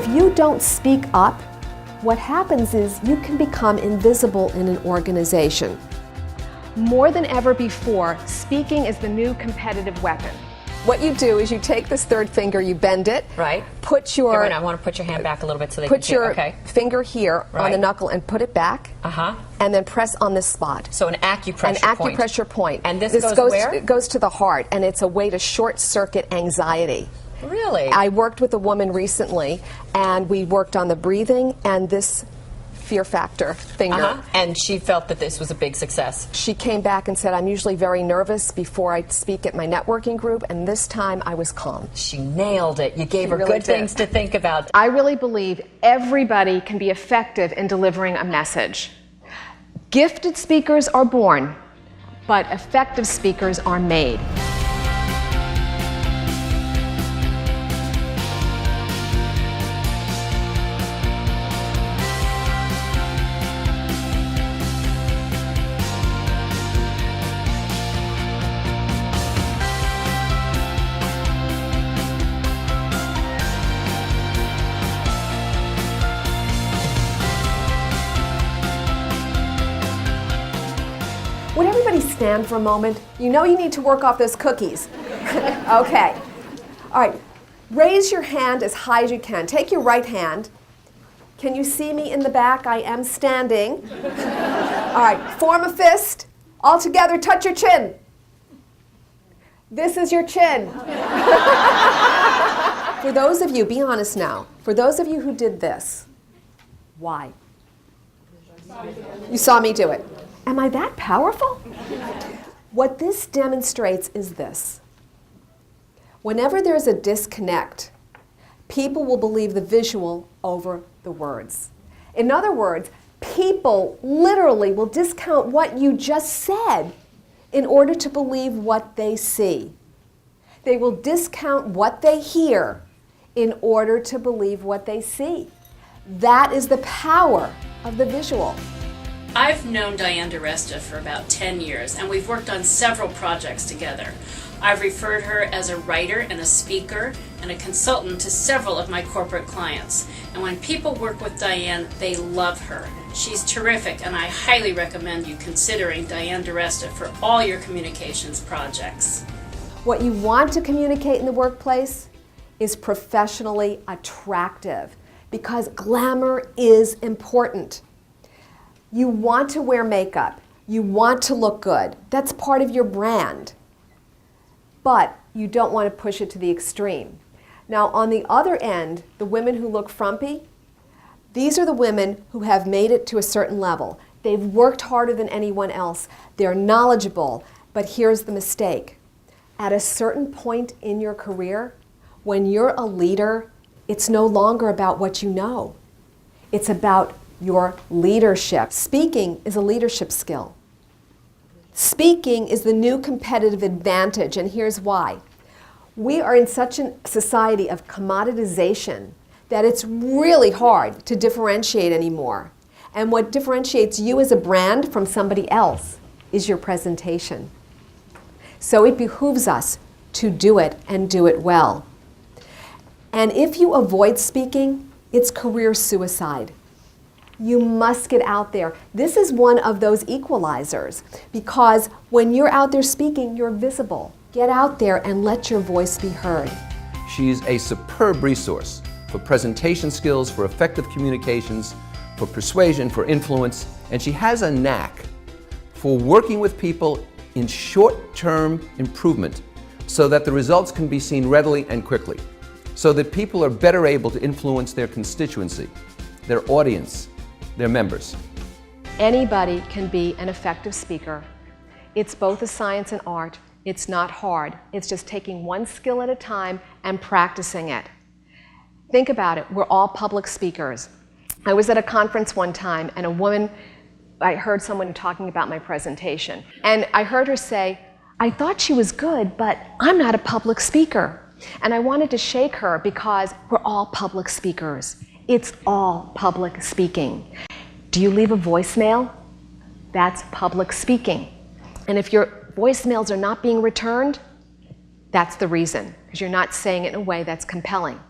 If you don't speak up, what happens is you can become invisible in an organization. More than ever before, speaking is the new competitive weapon. What you do is you take this third finger, you bend it. Right. Put your... I want to put your hand back a little bit so they can see. Put your finger here on the knuckle and put it back. And then press on this spot. So an acupressure point. And this goes where? It goes to the heart, and it's a way to short-circuit anxiety. Really? I worked with a woman recently, and we worked on the breathing and this fear factor finger. And she felt that this was a big success. She came back and said, I'm usually very nervous before I speak at my networking group, and this time I was calm. She nailed it. You gave her good things to think about. I really believe everybody can be effective in delivering a message. Gifted speakers are born, but effective speakers are made. Would everybody stand for a moment? You know you need to work off those cookies. Okay. All right. Raise your hand as high as you can. Take your right hand. Can you see me in the back? I am standing. All right. Form a fist. All together, touch your chin. This is your chin. For those of you, be honest now, for those of you who did this, why? You saw me do it. Am I that powerful? What this demonstrates is this. Whenever there's a disconnect, people will believe the visual over the words. In other words, people literally will discount what you just said in order to believe what they see. They will discount what they hear in order to believe what they see. That is the power of the visual. I've known Diane DiResta for about 10 years, and we've worked on several projects together. I've referred her as a writer and a speaker and a consultant to several of my corporate clients. And when people work with Diane, they love her. She's terrific, and I highly recommend you considering Diane DiResta for all your communications projects. What you want to communicate in the workplace is professionally attractive, because glamour is important. You want to wear makeup. You want to look good. That's part of your brand. But you don't want to push it to the extreme. Now, on the other end, the women who look frumpy, these are the women who have made it to a certain level. They've worked harder than anyone else. They're knowledgeable. But here's the mistake. At a certain point in your career, when you're a leader, it's no longer about what you know. It's about your leadership. Speaking is a leadership skill. Speaking is the new competitive advantage, and here's why. We are in such a society of commoditization that it's really hard to differentiate anymore. And what differentiates you as a brand from somebody else is your presentation. So it behooves us to do it and do it well. And if you avoid speaking, it's career suicide. You must get out there. This is one of those equalizers, because when you're out there speaking, you're visible. Get out there and let your voice be heard. She's a superb resource for presentation skills, for effective communications, for persuasion, for influence, and she has a knack for working with people in short-term improvement so that the results can be seen readily and quickly, so that people are better able to influence their constituency, their audience, their members. Anybody can be an effective speaker. It's both a science and art. It's not hard. It's just taking one skill at a time and practicing it. Think about it. We're all public speakers. I was at a conference one time, and a woman, I heard someone talking about my presentation, and I heard her say, I thought she was good, but I'm not a public speaker. And I wanted to shake her, because we're all public speakers. It's all public speaking. Do you leave a voicemail? That's public speaking. And if your voicemails are not being returned, that's the reason, because you're not saying it in a way that's compelling.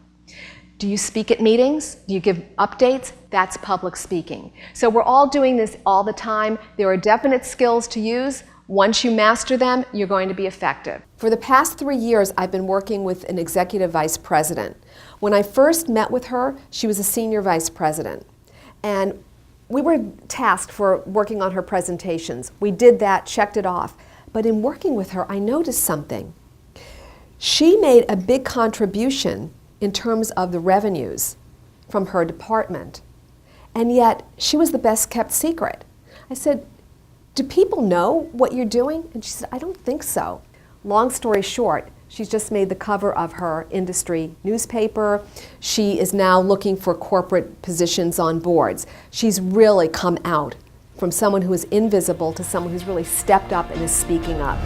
Do you speak at meetings? Do you give updates? That's public speaking. So we're all doing this all the time. There are definite skills to use. Once you master them, you're going to be effective. For the past 3 years, I've been working with an executive vice president. When I first met with her, she was a senior vice president. And we were tasked for working on her presentations. We did that, checked it off. But in working with her, I noticed something. She made a big contribution in terms of the revenues from her department. And yet, she was the best kept secret. I said, do people know what you're doing? And she said, I don't think so. Long story short, she's just made the cover of her industry newspaper. She is now looking for corporate positions on boards. She's really come out from someone who is invisible to someone who's really stepped up and is speaking up.